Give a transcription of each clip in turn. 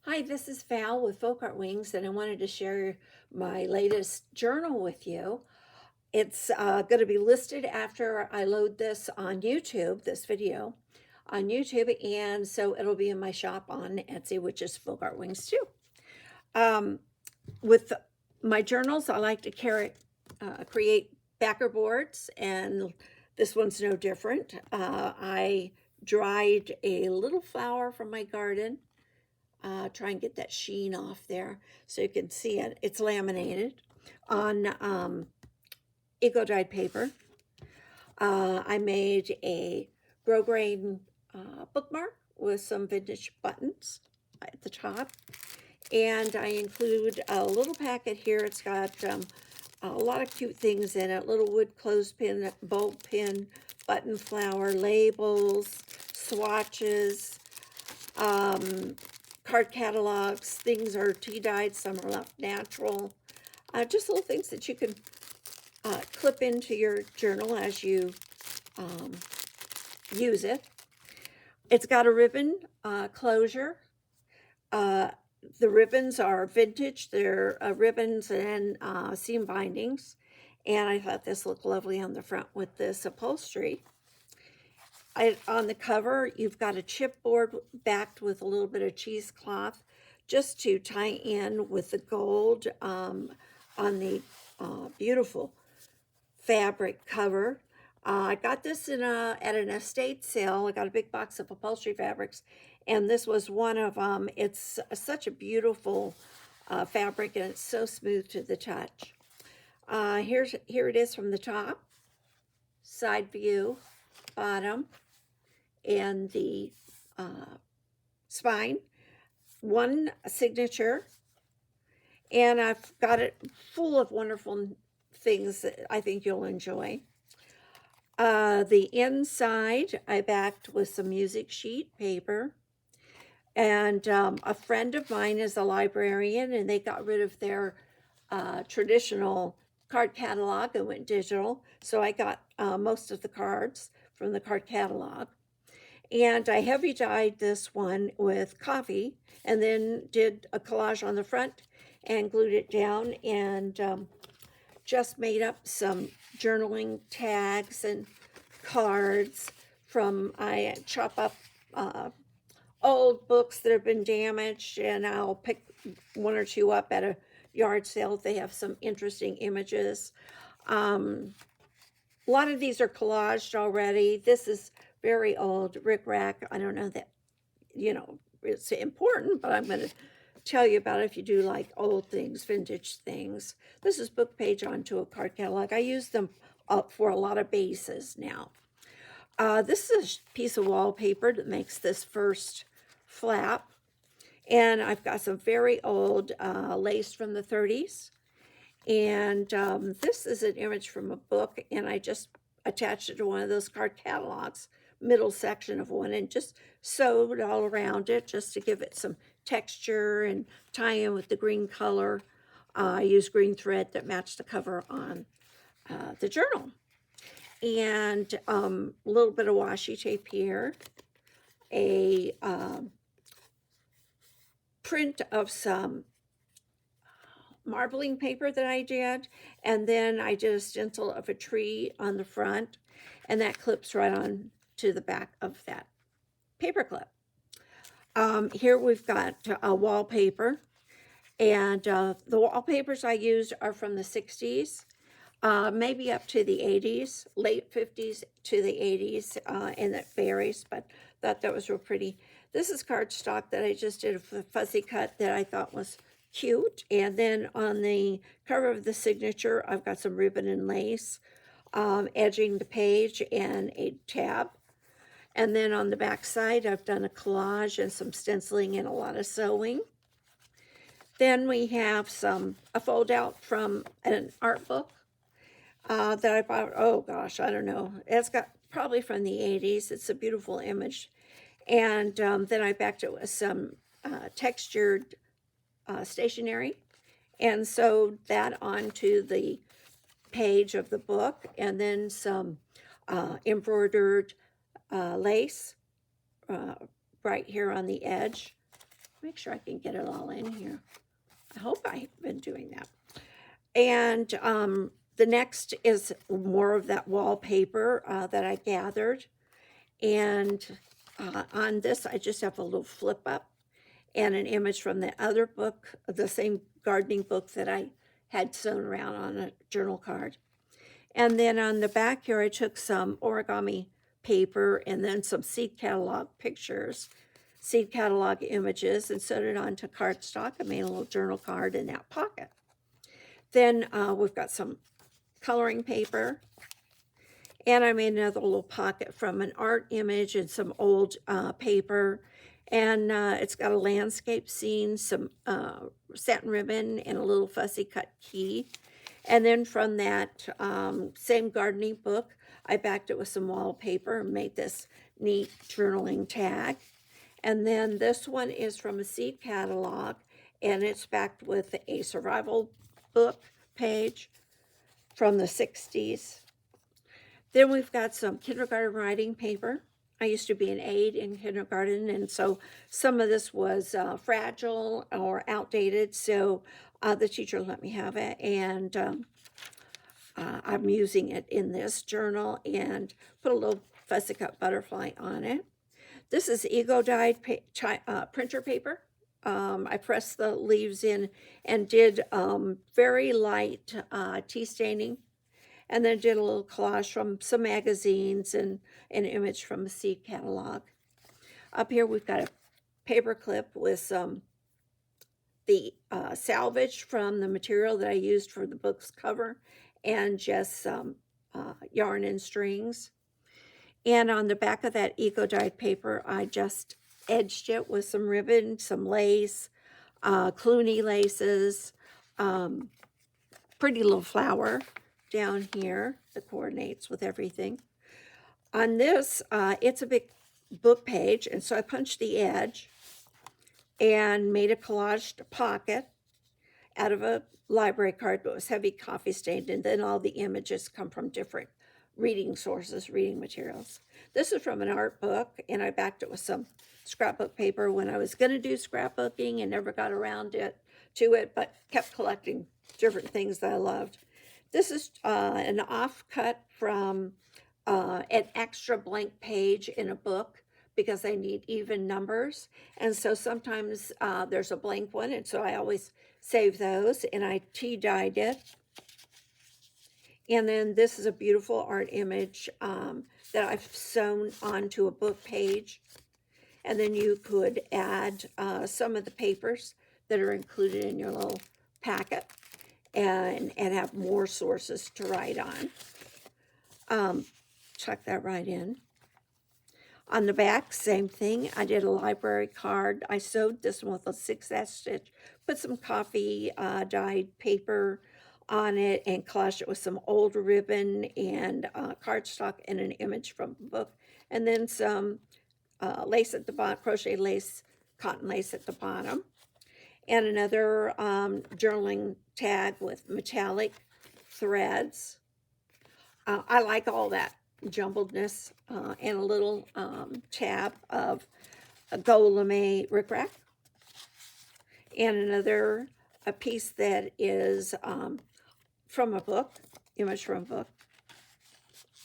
Hi, this is Val with Folk Art Wings, and I wanted to share my latest journal with you. It's going to be listed after I load this on YouTube, this video on YouTube, and so it'll be in my shop on Etsy, which is Folk Art Wings too. With my journals, I like to create backer boards, and this one's no different. I dried a little flower from my garden. Try and get that sheen off there so you can see it. It's laminated on eco-dyed paper. I made a grosgrain bookmark with some vintage buttons at the top. And I include a little packet here. It's got a lot of cute things in it. Little wood clothespin, bulb pin, button flower, labels, swatches, card catalogs. Things are tea-dyed, some are left natural. Just little things that you can clip into your journal as you use it. It's got a ribbon closure. The ribbons are vintage. They're ribbons and seam bindings. And I thought this looked lovely on the front with this upholstery. On the cover, you've got a chipboard backed with a little bit of cheesecloth just to tie in with the gold on the beautiful fabric cover. I got this at an estate sale. I got a big box of upholstery fabrics, and this was one of them. It's such a beautiful fabric, and it's so smooth to the touch. Here it is from the top, side view, bottom, and the spine. One signature, and I've got it full of wonderful things that I think you'll enjoy. The inside, I backed with some music sheet paper. And a friend of mine is a librarian, and they got rid of their traditional card catalog and went digital. So I got most of the cards from the card catalog. And I heavy dyed this one with coffee and then did a collage on the front and glued it down, and just made up some journaling tags and cards from, I chop up old books that have been damaged, and I'll pick one or two up at a yard sale if they have some interesting images. A lot of these are collaged already. This is very old rickrack. I don't know that, it's important, but I'm going to tell you about it if you do like old things, vintage things. This is book page onto a card catalog. I use them for a lot of bases now. This is a piece of wallpaper that makes this first flap. And I've got some very old lace from the 30s. And this is an image from a book, and I just attached it to one of those card catalogs, middle section of one, and just sewed all around it just to give it some texture and tie in with the green color. I used green thread that matched the cover on the journal. And a little bit of washi tape here, a print of some marbling paper that I did, and then I did a stencil of a tree on the front, and that clips right on to the back of that paper clip. Here we've got a wallpaper, and the wallpapers I used are from the 60s, maybe up to the 80s, late 50s to the 80s, and it varies, but thought that was real pretty. This is cardstock that I just did a fuzzy cut that I thought was cute. And then on the cover of the signature, I've got some ribbon and lace edging the page and a tab. And then on the back side, I've done a collage and some stenciling and a lot of sewing. Then we have a fold out from an art book that I bought. Oh gosh, I don't know. It's got probably from the 80s. It's a beautiful image. And then I backed it with some textured stationery and sewed that onto the page of the book, and then some embroidered lace right here on the edge Make sure I can get it all in here. I hope I've been doing that. And the next is more of that wallpaper that I gathered. And on this, I just have a little flip up and an image from the other book, the same gardening book that I had sewn around on a journal card. And then on the back here, I took some origami paper and then some seed catalog pictures, seed catalog images, and sewed it onto cardstock. I made a little journal card in that pocket. Then we've got some coloring paper, and I made another little pocket from an art image and some old paper. And it's got a landscape scene, some satin ribbon, and a little fussy cut key. And then from that same gardening book, I backed it with some wallpaper and made this neat journaling tag. And then this one is from a seed catalog, and it's backed with a survival book page from the 60s. Then we've got some kindergarten writing paper. I used to be an aide in kindergarten, and so some of this was fragile or outdated, so the teacher let me have it, and I'm using it in this journal and put a little fussy cut butterfly on it. This is ego-dyed printer paper. I pressed the leaves in and did very light tea staining, and then did a little collage from some magazines and an image from a seed catalog. Up here we've got a paper clip with some the salvage from the material that I used for the book's cover, and just some yarn and strings. And on the back of that eco-dyed paper, I just edged it with some ribbon, some lace, Clooney laces, pretty little flower down here that coordinates with everything. On this, it's a big book page, and so I punched the edge and made a collaged pocket out of a library card, but it was heavy coffee stained, and then all the images come from different reading sources, reading materials. This is from an art book, and I backed it with some scrapbook paper when I was going to do scrapbooking and never got around to it, but kept collecting different things that I loved. This is an offcut from an extra blank page in a book because I need even numbers. And so sometimes there's a blank one, and so I always save those, and I tea-dyed it. And then this is a beautiful art image that I've sewn onto a book page. And then you could add some of the papers that are included in your little packet and have more sources to write on. Chuck that right in. On the back, same thing. I did a library card. I sewed this one with a 6/8 stitch, put some coffee dyed paper on it, and collaged it with some old ribbon and cardstock and an image from the book, and then some lace at the bottom, crochet lace, cotton lace at the bottom, and another journaling tag with metallic threads. I like all that jumbledness, and a little tab of a gold lame rickrack, and another a piece that is from a book, image from a book,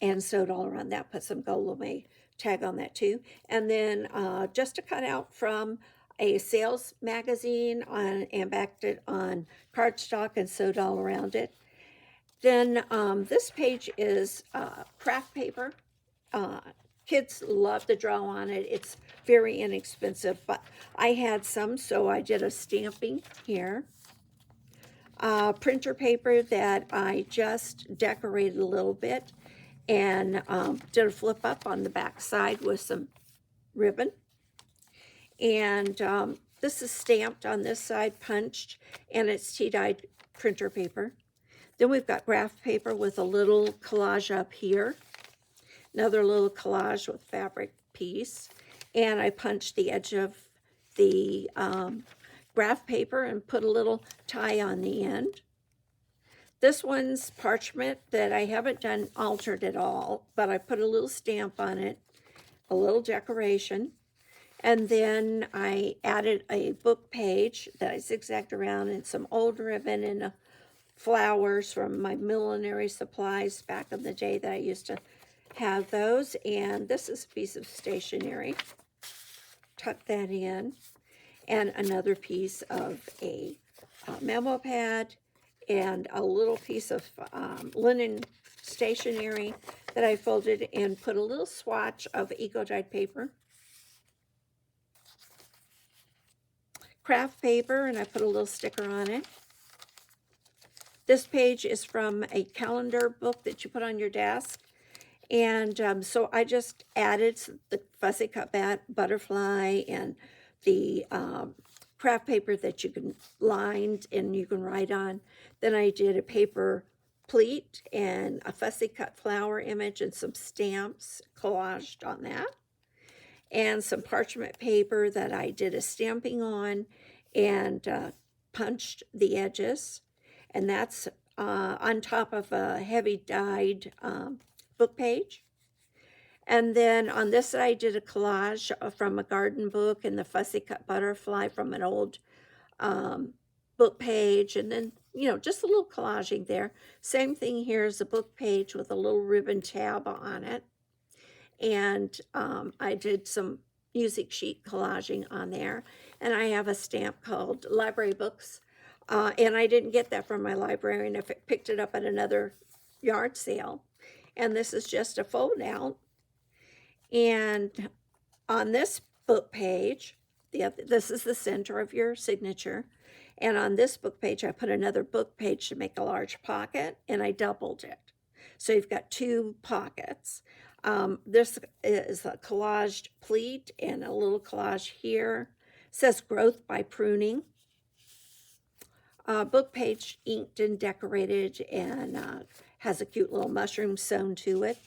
and sewed all around that, put some gold lame tag on that too. And then just a cutout from a sales magazine and backed it on cardstock and sewed all around it. Then this page is craft paper. Kids love to draw on it. It's very inexpensive, but I had some, so I did a stamping here. Printer paper that I just decorated a little bit, and did a flip up on the back side with some ribbon. And this is stamped on this side, punched, and it's tea-dyed printer paper. Then we've got graph paper with a little collage up here. Another little collage with fabric piece. And I punched the edge of the graph paper and put a little tie on the end. This one's parchment that I haven't done altered at all, but I put a little stamp on it, a little decoration. And then I added a book page that I zigzagged around and some old ribbon and flowers from my millinery supplies back in the day that I used to have those. And this is a piece of stationery. Tuck that in. And another piece of a memo pad and a little piece of linen stationery that I folded and put a little swatch of eco-dyed paper, craft paper, and I put a little sticker on it. This page is from a calendar book that you put on your desk. And so I just added the fussy cut butterfly and the craft paper that you can lined and you can write on. Then I did a paper pleat and a fussy cut flower image and some stamps collaged on that. And some parchment paper that I did a stamping on and punched the edges. And that's on top of a heavy dyed book page. And then on this side, I did a collage from a garden book and the fussy cut butterfly from an old book page. And then, you know, just a little collaging there. Same thing here is a book page with a little ribbon tab on it. And I did some music sheet collaging on there. And I have a stamp called Library Books. And I didn't get that from my librarian. I picked it up at another yard sale. And this is just a fold out. And on this book page, this is the center of your signature. And on this book page, I put another book page to make a large pocket, and I doubled it. So you've got two pockets. This is a collaged pleat and a little collage here. It says growth by pruning. Book page inked and decorated and has a cute little mushroom sewn to it.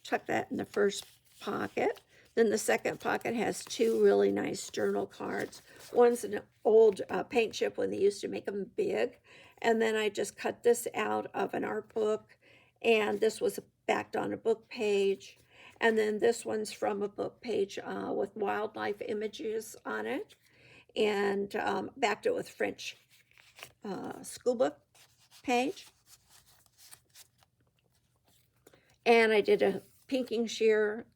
Tuck that in the first pocket. Then the second pocket has two really nice journal cards. One's an old paint chip when they used to make them big. And then I just cut this out of an art book. And this was backed on a book page. And then this one's from a book page with wildlife images on it. And backed it with French school book page. And I did a pinking shear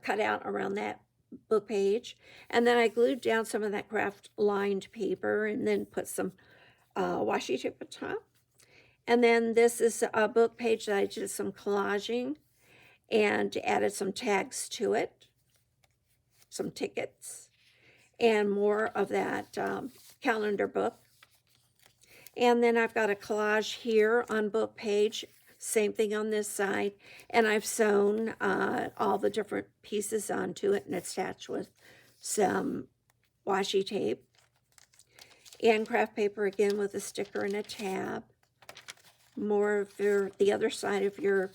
cut out around that book page. And then I glued down some of that craft lined paper and then put some washi tape on top. And then this is a book page that I did some collaging and added some tags to it, some tickets, and more of that calendar book. And then I've got a collage here on book page, same thing on this side, and I've sewn all the different pieces onto it and attached with some washi tape and craft paper again with a sticker and a tab. More of the other side of your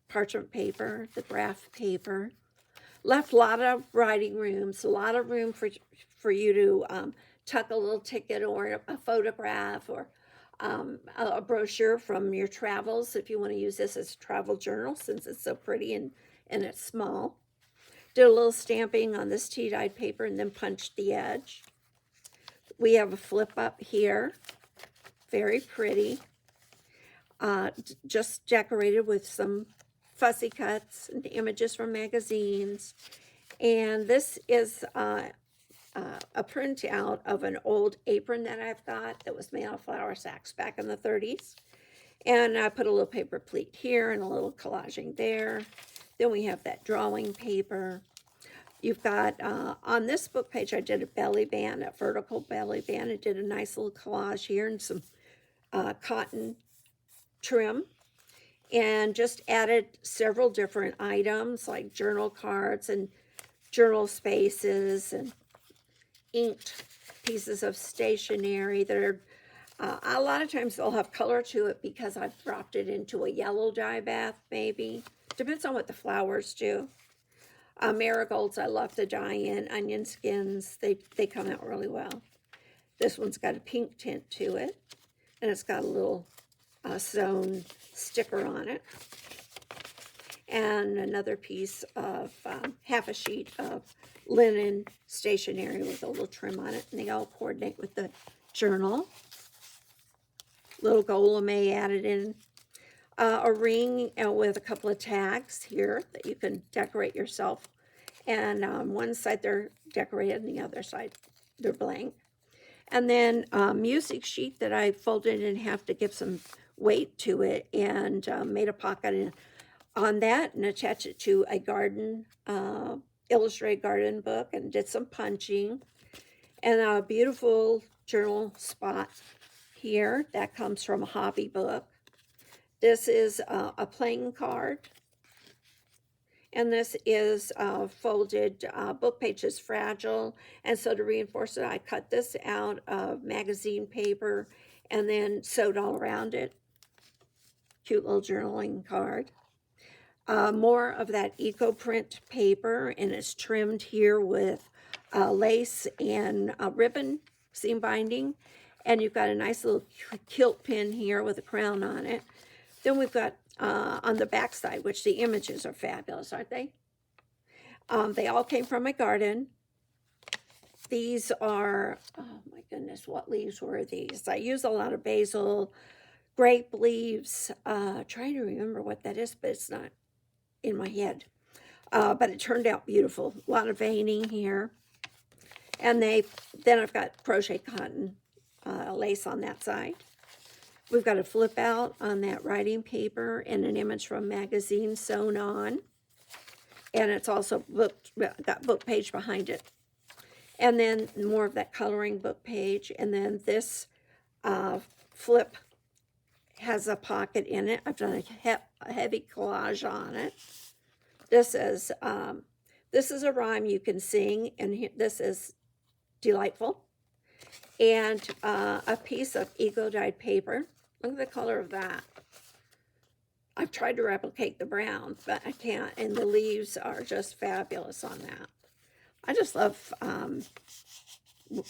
parchment paper, the graph paper. Left a lot of writing rooms, a lot of room for you to tuck a little ticket or a photograph or a brochure from your travels if you want to use this as a travel journal since it's so pretty and it's small. Did a little stamping on this tea-dyed paper and then punched the edge. We have a flip up here, very pretty. Just decorated with some fussy cuts and images from magazines. And this is a printout of an old apron that I've got that was made out of flour sacks back in the 30s. And I put a little paper pleat here and a little collaging there. Then we have that drawing paper. You've got, on this book page, I did a belly band, a vertical belly band. I did a nice little collage here and some cotton trim. And just added several different items like journal cards and journal spaces and inked pieces of stationery that are, a lot of times they'll have color to it because I've dropped it into a yellow dye bath maybe. Depends on what the flowers do. Marigolds I love to dye in. Onion skins, they come out really well. This one's got a pink tint to it. And it's got a little sewn sticker on it. And another piece of half a sheet of linen stationery with a little trim on it, and they all coordinate with the journal. Little golame added in. A ring with a couple of tags here that you can decorate yourself. And on one side they're decorated, and the other side they're blank. And then a music sheet that I folded in half to give some weight to it, and made a pocket on that and attached it to a garden, illustrated garden book, and did some punching. And a beautiful journal spot here that comes from a hobby book. This is a playing card. And this is folded book page is fragile. And so to reinforce it, I cut this out of magazine paper and then sewed all around it. Cute little journaling card. More of that eco print paper, and it's trimmed here with lace and ribbon seam binding. And you've got a nice little quilt pin here with a crown on it. Then we've got on the back side, which the images are fabulous, aren't they? They all came from my garden. These are, oh my goodness, what leaves were these? I use a lot of basil, grape leaves. Trying to remember what that is, but it's not in my head. But it turned out beautiful. A lot of veining here. And then I've got crochet cotton lace on that side. We've got a flip out on that writing paper and an image from a magazine sewn on. And it's also got book page behind it. And then more of that coloring book page. And then this flip has a pocket in it. I've done a heavy collage on it. This is a rhyme you can sing, and this is delightful. And a piece of eco-dyed paper. Look at the color of that. I've tried to replicate the brown, but I can't. And the leaves are just fabulous on that. I just love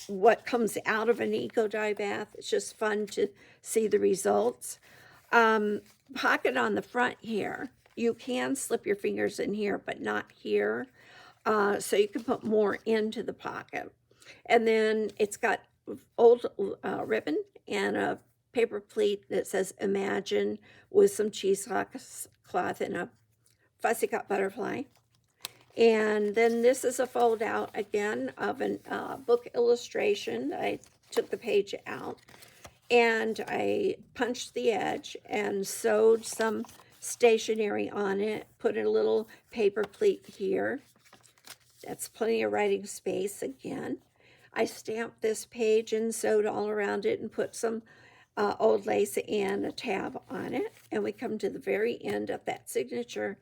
what comes out of an eco-dye bath. It's just fun to see the results. Pocket on the front here. You can slip your fingers in here, but not here. So you can put more into the pocket. And then it's got old ribbon and a paper pleat that says Imagine with some cheesecloth and a fussy cut butterfly. And then this is a fold out again of a book illustration. I took the page out and I punched the edge and sewed some stationery on it, put a little paper pleat here. That's plenty of writing space again. I stamped this page and sewed all around it and put some old lace and a tab on it. And we come to the very end of that signature.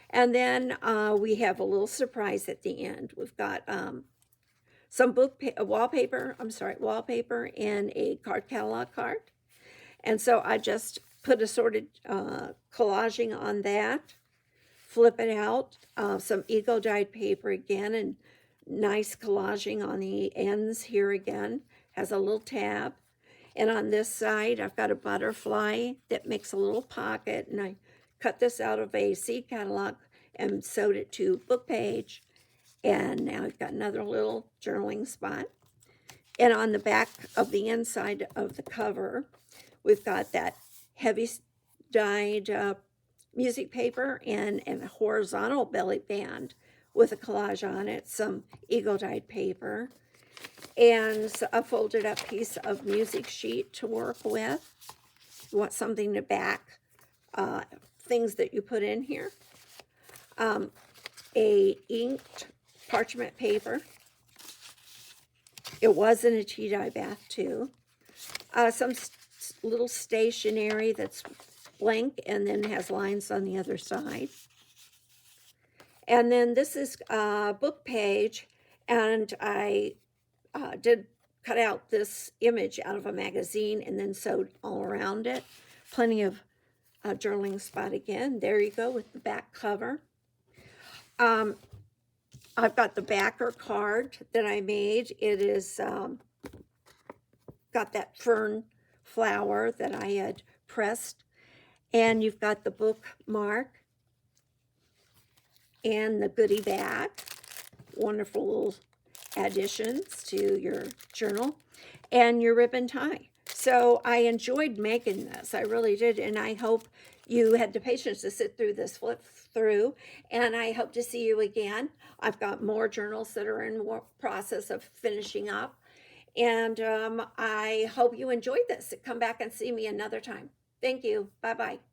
And then we have a little surprise at the end. We've got some wallpaper and a card catalog card. And so I just put assorted collaging on that, flip it out, some eco-dyed paper again, and nice collaging on the ends here again. Has a little tab. And on this side, I've got a butterfly that makes a little pocket, and I cut this out of a seed catalog and sewed it to book page. And now I've got another little journaling spot. And on the back of the inside of the cover, we've got that heavy dyed music paper and a horizontal belly band with a collage on it, some eco-dyed paper, and a folded up piece of music sheet to work with. You want something to back things that you put in here. A inked parchment paper. It was in a tea dye bath too. Some little stationery that's blank and then has lines on the other side. And then this is a book page, and I did cut out this image out of a magazine and then sewed all around it. Plenty of journaling spot again. There you go with the back cover. I've got the backer card that I made. It is got that fern flower that I had pressed. And you've got the bookmark and the goodie bag wonderful little additions to your journal and your ribbon tie. So I enjoyed making this. I really did. And I hope you had the patience to sit through this flip through. And I hope to see you again. I've got more journals that are in process of finishing up. And I hope you enjoyed this. Come back and see me another time. Thank you. Bye-bye.